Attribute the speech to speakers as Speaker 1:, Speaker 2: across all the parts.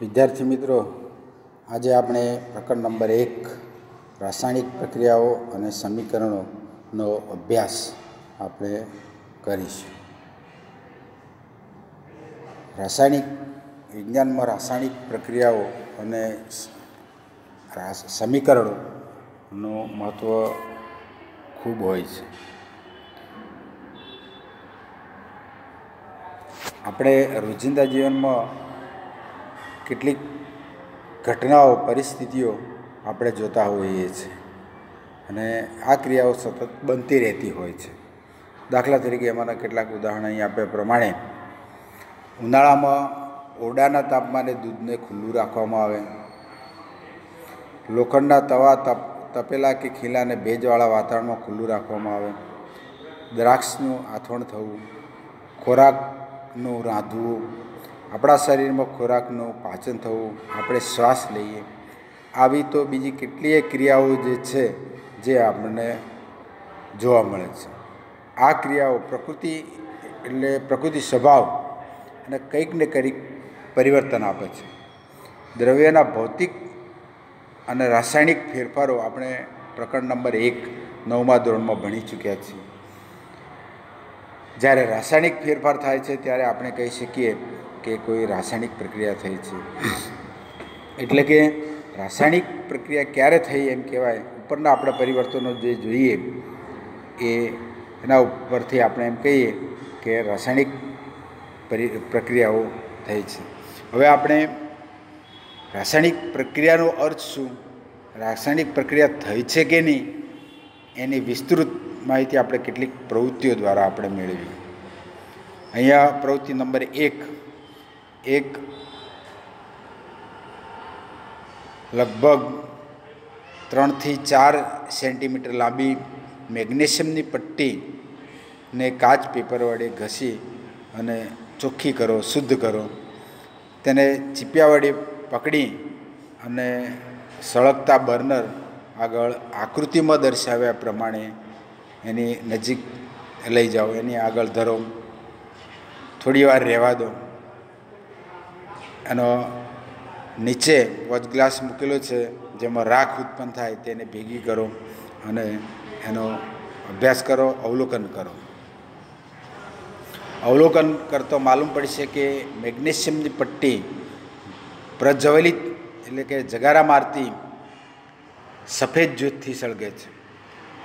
Speaker 1: વિદ્યાર્થી મિત્રો, આજે આપણે પ્રકરણ નંબર 1 રાસાયણિક પ્રક્રિયાઓ અને સમીકરણોનો અભ્યાસ આપણે કરીશું. રાસાયણિક વિજ્ઞાનમાં રાસાયણિક પ્રક્રિયાઓ અને સમીકરણોનું મહત્ત્વ ખૂબ હોય છે. આપણે રોજિંદા જીવનમાં કેટલીક ઘટનાઓ, પરિસ્થિતિઓ આપણે જોતા હોઈએ છીએ અને આ ક્રિયાઓ સતત બનતી રહેતી હોય છે. દાખલા તરીકે એમાંના કેટલાક ઉદાહરણ અહીં આપ્યા પ્રમાણે, ઉનાળામાં ઓરડાના તાપમાને દૂધને ખુલ્લું રાખવામાં આવે, લોખંડના તવા તપેલા કે ખીલાને ભેજવાળા વાતાવરણમાં ખુલ્લું રાખવામાં આવે, દ્રાક્ષનું આથવણ થવું, ખોરાકનું રાંધવું, આપણા શરીરમાં ખોરાકનું પાચન થવું, આપણે શ્વાસ લઈએ, આવી તો બીજી કેટલીય ક્રિયાઓ જે છે જે આપણને જોવા મળે છે. આ ક્રિયાઓ પ્રકૃતિ સ્વભાવ અને કંઈક ને કંઈક પરિવર્તન આપે છે. દ્રવ્યના ભૌતિક અને રાસાયણિક ફેરફારો આપણે પ્રકરણ નંબર 1 9મા ધોરણમાં ભણી ચૂક્યા છીએ. જ્યારે રાસાયણિક ફેરફાર થાય છે ત્યારે આપણે કહી શકીએ કે કોઈ રાસાયણિક પ્રક્રિયા થઈ છે. એટલે કે રાસાયણિક પ્રક્રિયા ક્યારે થઈ એમ કહેવાય, ઉપરના આપણે પરિવર્તનો જે જોઈએ એના ઉપરથી આપણે એમ કહીએ કે રાસાયણિક પ્રક્રિયાઓ થઈ છે. હવે આપણે રાસાયણિક પ્રક્રિયાનો અર્થ શું, રાસાયણિક પ્રક્રિયા થઈ છે કે નહીં, એની વિસ્તૃત માહિતી આપણે કેટલીક પ્રવૃત્તિઓ દ્વારા આપણે મેળવી. અહીંયા પ્રવૃત્તિ નંબર 1, એક લગભગ 3 થી 4 સેન્ટીમીટર લાંબી મેગ્નેશિયમની પટ્ટીને કાચ પેપર વડે ઘસી અને ચોખ્ખી કરો, શુદ્ધ કરો. તેને ચીપિયા વડે પકડી અને સળગતા બર્નર આગળ આકૃતિમાં દર્શાવ્યા પ્રમાણે એની નજીક લઈ જાઓ, એની આગળ ધરો, થોડી વાર રહેવા દો. એનો નીચે વોચ ગ્લાસ મૂકેલો છે જેમાં રાખ ઉત્પન્ન થાય તેને ભેગી કરો અને એનો અભ્યાસ કરો, અવલોકન કરો. અવલોકન કરતો માલુમ પડશે કે મેગ્નેશિયમની પટ્ટી પ્રજ્વલિત એટલે કે જગારા મારતી સફેદ જૂથથી સળગે છે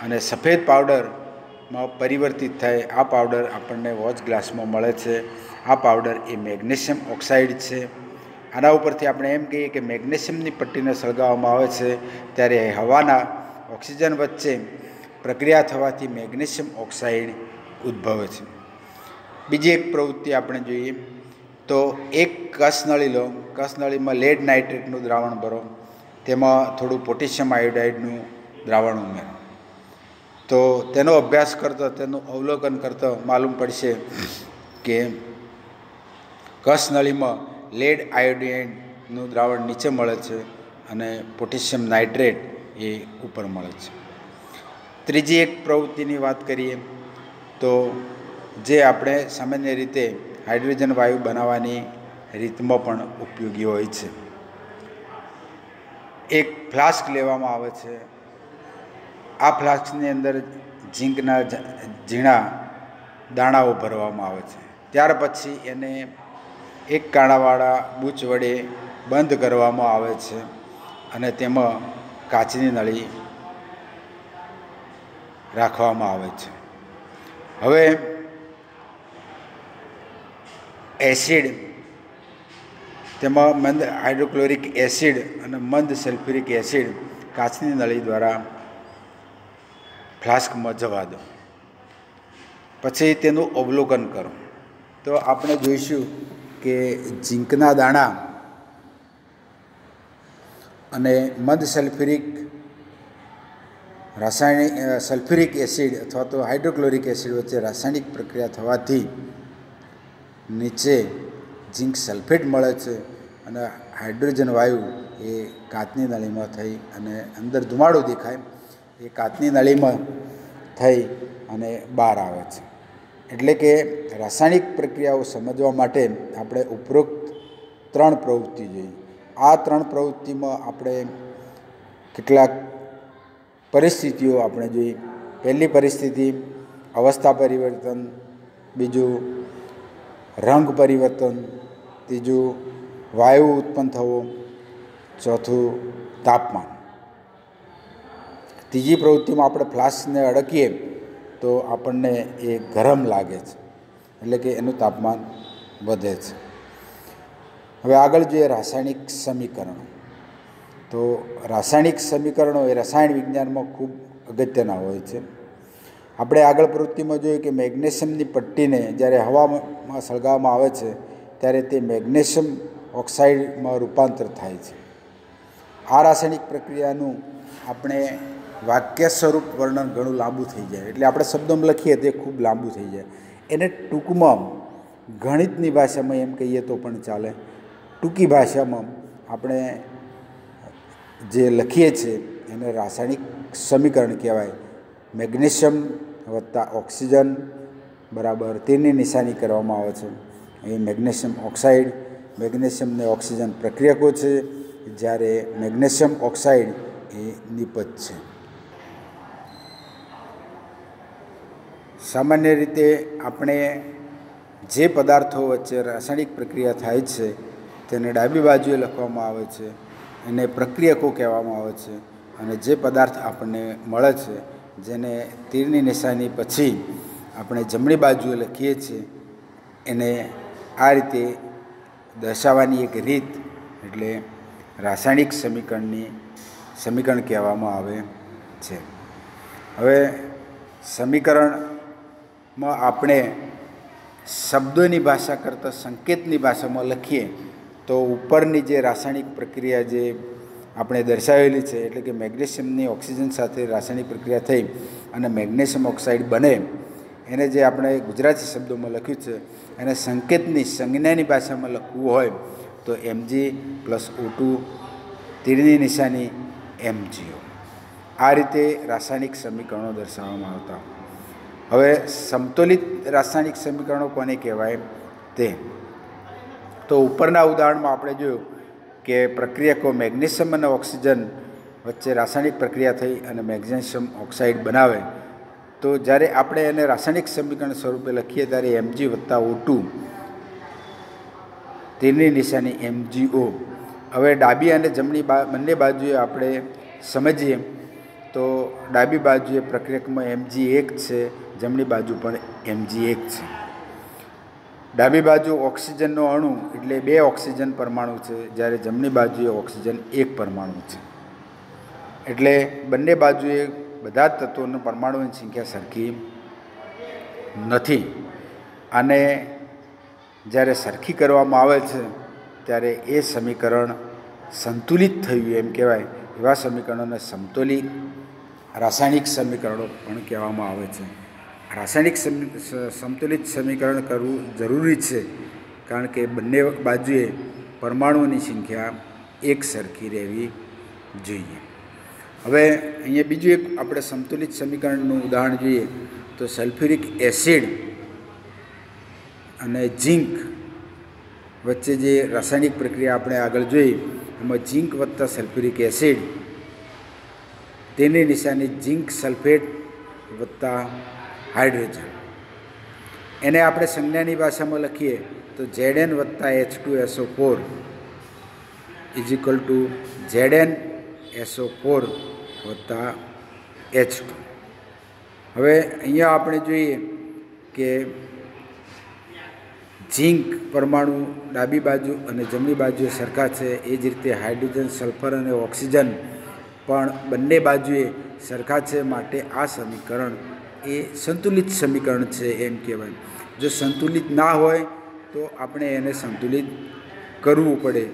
Speaker 1: અને સફેદ પાવડરમાં પરિવર્તિત થાય. આ પાવડર આપણને વોચ ગ્લાસમાં મળે છે. આ પાવડર એ મેગ્નેશિયમ ઓક્સાઇડ છે. આના ઉપરથી આપણે એમ કહીએ કે મેગ્નેશિયમની પટ્ટીને સળગાવવામાં આવે છે ત્યારે હવાના ઓક્સિજન વચ્ચે પ્રક્રિયા થવાથી મેગ્નેશિયમ ઓક્સાઇડ ઉદ્ભવે છે. બીજી એક પ્રવૃત્તિ આપણે જોઈએ તો એક કસનળી લો, કસનળીમાં લેડ નાઇટ્રેટનું દ્રાવણ ભરો, તેમાં થોડું પોટેશિયમ આયોડાઇડનું દ્રાવણ ઉમેરો. તો તેનો અભ્યાસ કરતો, તેનું અવલોકન કરતો માલુમ પડશે કે કસનળીમાં લેડ આયોડાઇડનું દ્રાવણ નીચે મળે છે અને પોટેશિયમ નાઇટ્રેટ એ ઉપર મળે છે. ત્રીજી એક પ્રવૃત્તિની વાત કરીએ તો જે આપણે સામાન્ય રીતે હાઇડ્રોજન વાયુ બનાવવાની રીતમાં પણ ઉપયોગી હોય છે. એક ફ્લાસ્ક લેવામાં આવે છે. આ ફ્લાસ્કની અંદર ઝીંકના ઝીણા દાણાઓ ભરવામાં આવે છે. ત્યાર પછી એને એક કાણાવાળા બૂચ વડે બંધ કરવામાં આવે છે અને તેમાં કાચની નળી રાખવામાં આવે છે. હવે એસિડ, તેમાં મંદ હાઇડ્રોક્લોરિક એસિડ અને મંદ સલ્ફ્યુરિક એસિડ કાચની નળી દ્વારા ફ્લાસ્કમાં જવા દો. પછી તેનું અવલોકન કરો. તો આપણે જોઈશું કે ઝીંકના દાણા અને મંદ સલ્ફ્યુરિક એસિડ અથવા તો હાઇડ્રોક્લોરિક એસિડ વચ્ચે રાસાયણિક પ્રક્રિયા થવાથી નીચે ઝીંક સલ્ફેટ મળે છે અને હાઇડ્રોજન વાયુ એ કાચની નળીમાં થઈ અને અંદર ધુમાડો દેખાય એ કાચની નળીમાં થઈ અને બહાર આવે છે. એટલે કે રાસાયણિક પ્રક્રિયાઓ સમજવા માટે આપણે ઉપરોક્ત ત્રણ પ્રવૃત્તિ જોઈ. આ ત્રણ પ્રવૃત્તિમાં આપણે કેટલાક પરિસ્થિતિઓ આપણે જોઈ. પહેલી પરિસ્થિતિ અવસ્થા પરિવર્તન, બીજું રંગ પરિવર્તન, ત્રીજું વાયુ ઉત્પન્ન થવો, ચોથું તાપમાન. ત્રીજી પ્રવૃત્તિમાં આપણે ફ્લાસ્કને અડકીએ તો આપણને એ ગરમ લાગે છે, એટલે કે એનું તાપમાન વધે છે. હવે આગળ જોઈએ રાસાયણિક સમીકરણો. તો રાસાયણિક સમીકરણો એ રસાયણ વિજ્ઞાનમાં ખૂબ અગત્યના હોય છે. આપણે આગળ પ્રવૃત્તિમાં જોયું કે મેગ્નેશિયમની પટ્ટીને જ્યારે હવામાં સળગાવવામાં આવે છે ત્યારે તે મેગ્નેશિયમ ઓક્સાઇડમાં રૂપાંતર થાય છે. આ રાસાયણિક પ્રક્રિયાનું આપણે વાક્ય સ્વરૂપ વર્ણન ઘણું લાંબુ થઈ જાય, એટલે આપણે શબ્દોમાં લખીએ તે ખૂબ લાંબુ થઈ જાય. એને ટૂંકમાં ગણિતની ભાષામાં એમ કહીએ તો પણ ચાલે. ટૂંકી ભાષામાં આપણે જે લખીએ છીએ એને રાસાયણિક સમીકરણ કહેવાય. મેગ્નેશિયમ વત્તા ઓક્સિજન બરાબર તીરની નિશાની કરવામાં આવે છે. એ મેગ્નેશિયમ ઓક્સાઇડ, મેગ્નેશિયમ ને ઓક્સિજન પ્રક્રિયકો છે, જ્યારે મેગ્નેશિયમ ઓક્સાઇડ એ નિપજ છે. સામાન્ય રીતે આપણે જે પદાર્થો વચ્ચે રાસાયણિક પ્રક્રિયા થાય છે તેને ડાબી બાજુએ લખવામાં આવે છે, એને પ્રક્રિયકો કહેવામાં આવે છે. અને જે પદાર્થ આપણને મળે છે જેને તીરની નિશાની પછી આપણે જમણી બાજુએ લખીએ છીએ એને આ રીતે દર્શાવવાની એક રીત એટલે રાસાયણિક સમીકરણ કહેવામાં આવે છે. હવે સમીકરણમાં આપણે શબ્દોની ભાષા કરતાં સંકેતની ભાષામાં લખીએ તો ઉપરની જે રાસાયણિક પ્રક્રિયા જે આપણે દર્શાવેલી છે, એટલે કે મેગ્નેશિયમની ઓક્સિજન સાથે રાસાયણિક પ્રક્રિયા થઈ અને મેગ્નેશિયમ ઓક્સાઇડ બને, એને જે આપણે ગુજરાતી શબ્દોમાં લખ્યું છે એને સંકેતની સંજ્ઞાની ભાષામાં લખવું હોય તો Mg+O2 તીરની નિશાની MgO. આ રીતે રાસાયણિક સમીકરણો દર્શાવવામાં આવતા. હવે સમતોલિત રાસાયણિક સમીકરણો કોને કહેવાય તે તો ઉપરના ઉદાહરણમાં આપણે જોયું કે પ્રક્રિયકો મેગ્નેશિયમ અને ઓક્સિજન વચ્ચે રાસાયણિક પ્રક્રિયા થઈ અને મેગ્નેશિયમ ઓક્સાઇડ બનાવે તો જ્યારે આપણે એને રાસાયણિક સમીકરણ સ્વરૂપે લખીએ ત્યારે Mg+O2 તીરની નિશાની MgO. હવે ડાબી અને જમણી બંને બાજુએ આપણે સમજીએ તો ડાબી બાજુએ પ્રક્રિયકમાં Mg1 છે, જમણી બાજુ પણ Mg1 છે. ડાબી બાજુ ઓક્સિજનનો અણુ એટલે 2 ઓક્સિજન પરમાણુ છે, જ્યારે જમણી બાજુએ ઓક્સિજન 1 પરમાણુ છે. એટલે બંને બાજુએ બધા જ તત્વોના પરમાણુની સંખ્યા સરખી નથી. અને જ્યારે સરખી કરવામાં આવે છે ત્યારે એ સમીકરણ સંતુલિત થયું એમ કહેવાય. એવા સમીકરણોને સમતોલિત રાસાયણિક સમીકરણો પણ કહેવામાં આવે છે. રાસાયણિક સંતુલિત સમીકરણ કરવું જરૂરી છે કારણ કે બંને બાજુએ પરમાણુઓની સંખ્યા એક સરખી રહેવી જોઈએ. હવે અહીંયા બીજું એક આપણે સંતુલિત સમીકરણનું ઉદાહરણ જોઈએ તો સલ્ફ્યુરિક એસિડ અને ઝીંક વચ્ચે જે રાસાયણિક પ્રક્રિયા આપણે આગળ જોઈ એમાં ઝીંક વત્તા સલ્ફ્યુરિક એસિડ તેની નિશાની ઝીંક સલ્ફેટ વત્તા હાઇડ્રોજન. એને આપણે સંજ્ઞાની ભાષામાં લખીએ તો Zn વત્તા H2SO4 Zn SO4 વત્તા H2. હવે અહીંયા આપણે જોઈએ કે ઝીંક પરમાણુ ડાબી બાજુ અને જમણી બાજુએ સરખા છે. એ જ રીતે હાઇડ્રોજન, સલ્ફર અને ઓક્સિજન પણ બંને બાજુએ સરખા છે. માટે આ સમીકરણ એ સંતુલિત સમીકરણ છે એમ કહેવાય. જો સંતુલિત ના હોય તો આપણે એને સંતુલિત કરવું પડે.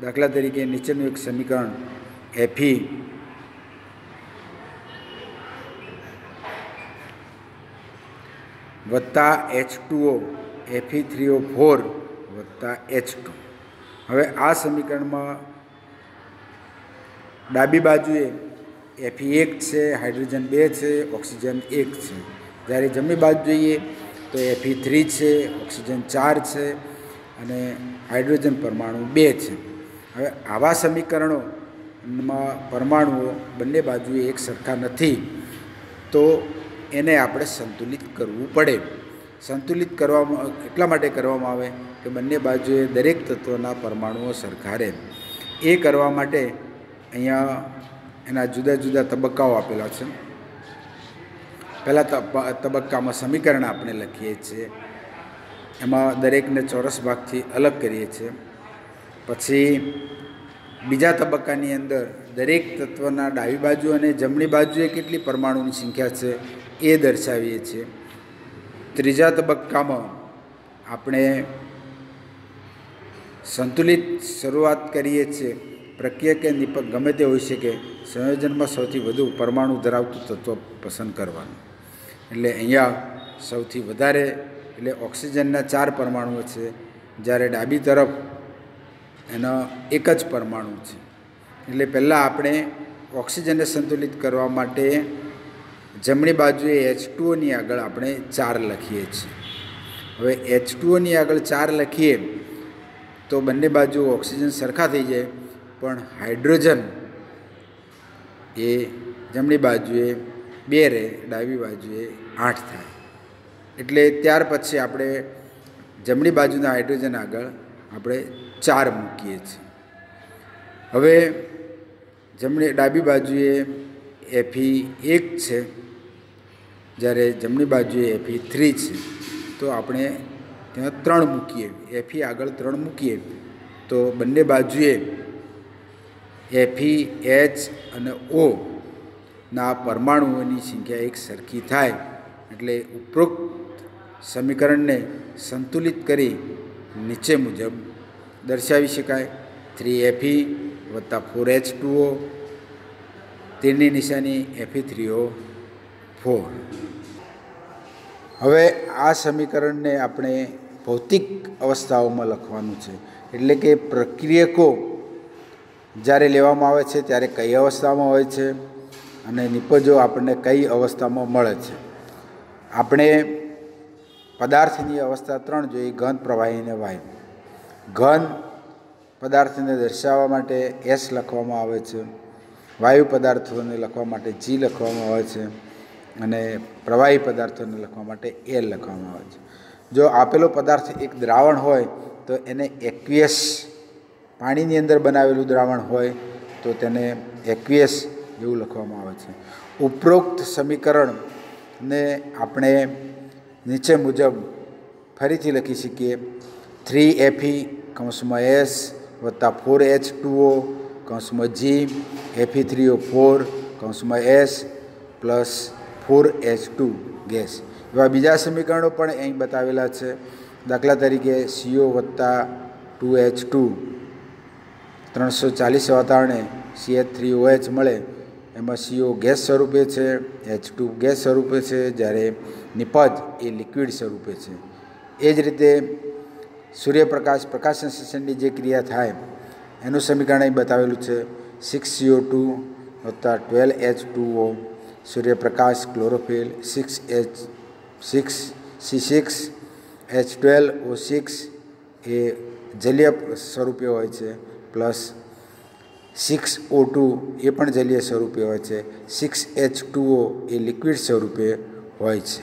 Speaker 1: દાખલા તરીકે નીચેનું એક સમીકરણ Fe વત્તા H2O Fe3O4 વત્તા H2. હવે આ સમીકરણમાં ડાબી બાજુએ Fe1 છે, હાઇડ્રોજન 2 છે, ઓક્સિજન 1 છે. જ્યારે જમણી બાજુ જોઈએ તો Fe3 છે, ઓક્સિજન 4 છે અને હાઇડ્રોજન પરમાણુ 2 છે. હવે આવા સમીકરણોમાં પરમાણુઓ બંને બાજુએ એક સરખા નથી, તો એને આપણે સંતુલિત કરવું પડે. સંતુલિત કરવામાં એટલા માટે કરવામાં આવે કે બંને બાજુએ દરેક તત્વના પરમાણુઓ સરખા રહે. એ કરવા માટે અહીંયા એના જુદા જુદા તબક્કાઓ આપેલા છે. પહેલા તબક્કામાં સમીકરણ આપણે લખીએ છીએ, એમાં દરેકને ચોરસ ભાગથી અલગ કરીએ છીએ. પછી બીજા તબક્કાની અંદર દરેક તત્વના ડાબી બાજુ અને જમણી બાજુએ કેટલી પરમાણુની સંખ્યા છે એ દર્શાવીએ છીએ. ત્રીજા તબક્કામાં આપણે સંતુલિત શરૂઆત કરીએ છીએ. પ્રક્રિયા કે નિપક ગમે તે હોઈ શકે, સંયોજનમાં સૌથી વધુ પરમાણુ ધરાવતું તત્વ પસંદ કરવાનું. એટલે અહીંયા સૌથી વધારે એટલે ઓક્સિજનના 4 પરમાણુઓ છે, જ્યારે ડાબી તરફ એનો એક જ પરમાણુ છે. એટલે પહેલાં આપણે ઓક્સિજનને સંતુલિત કરવા માટે જમણી બાજુએ H2Oની આગળ આપણે 4 લખીએ છીએ. હવે H2Oની આગળ 4 લખીએ તો બંને બાજુ ઓક્સિજન સરખા થઈ જાય, પણ હાઇડ્રોજન એ જમણી બાજુએ 2 રહે, ડાબી બાજુએ 8 થાય. એટલે ત્યાર પછી આપણે જમણી બાજુના હાઇડ્રોજન આગળ આપણે 4 મૂકીએ છીએ. હવે ડાબી બાજુએ Fe1 છે, જ્યારે જમણી બાજુએ Fe3 છે, તો આપણે ત્યાં 3 મૂકીએ. Fe આગળ 3 મૂકીએ તો બંને બાજુએ Fe, H અને O ના પરમાણુઓની સંખ્યા એક સરખી થાય. એટલે ઉપરોક્ત સમીકરણને સંતુલિત કરી નીચે મુજબ દર્શાવી શકાય: 3Fe + 4H2O, તીરની નિશાની Fe3O4. હવે આ સમીકરણને આપણે ભૌતિક અવસ્થાઓમાં લખવાનું છે. એટલે કે પ્રક્રિયકો જ્યારે લેવામાં આવે છે ત્યારે કઈ અવસ્થામાં હોય છે અને નિપજો આપણને કઈ અવસ્થામાં મળે છે. આપણે પદાર્થની અવસ્થા 3 જોઈ: ઘન, પ્રવાહી અને વાયુ. ઘન પદાર્થને દર્શાવવા માટે S લખવામાં આવે છે, વાયુ પદાર્થોને લખવા માટે G લખવામાં આવે છે, અને પ્રવાહી પદાર્થોને લખવા માટે L લખવામાં આવે છે. જો આપેલો પદાર્થ એક દ્રાવણ હોય તો એને એક્વિયસ, પાણીની અંદર બનાવેલું દ્રાવણ હોય તો તેને એક્વિયસ એવું લખવામાં આવે છે. ઉપરોક્ત સમીકરણને આપણે નીચે મુજબ ફરીથી લખી શકીએ: 3Fe (S) + 4H2O (G) Fe3O4 (S) + 4H2 gas. એવા બીજા સમીકરણો પણ અહીં બતાવેલા છે. દાખલા તરીકે CO + 2H2 340 વાતાવરણે CH3OH મળે. એમાં CO ગેસ સ્વરૂપે છે, H2 ગેસ સ્વરૂપે છે, જ્યારે નિપજ એ લિક્વિડ સ્વરૂપે છે. એ જ રીતે સૂર્યપ્રકાશ, પ્રકાશ સંશ્લેષણની જે ક્રિયા થાય એનું સમીકરણ અહીં બતાવેલું છે: 6CO2 + 12H2O, સૂર્યપ્રકાશ, ક્લોરોફિલ, 6C6H12O6 એ જલીય સ્વરૂપે હોય છે, પ્લસ 6O2 એ પણ જલીય સ્વરૂપે હોય છે, 6H2O એ લિક્વિડ સ્વરૂપે હોય છે.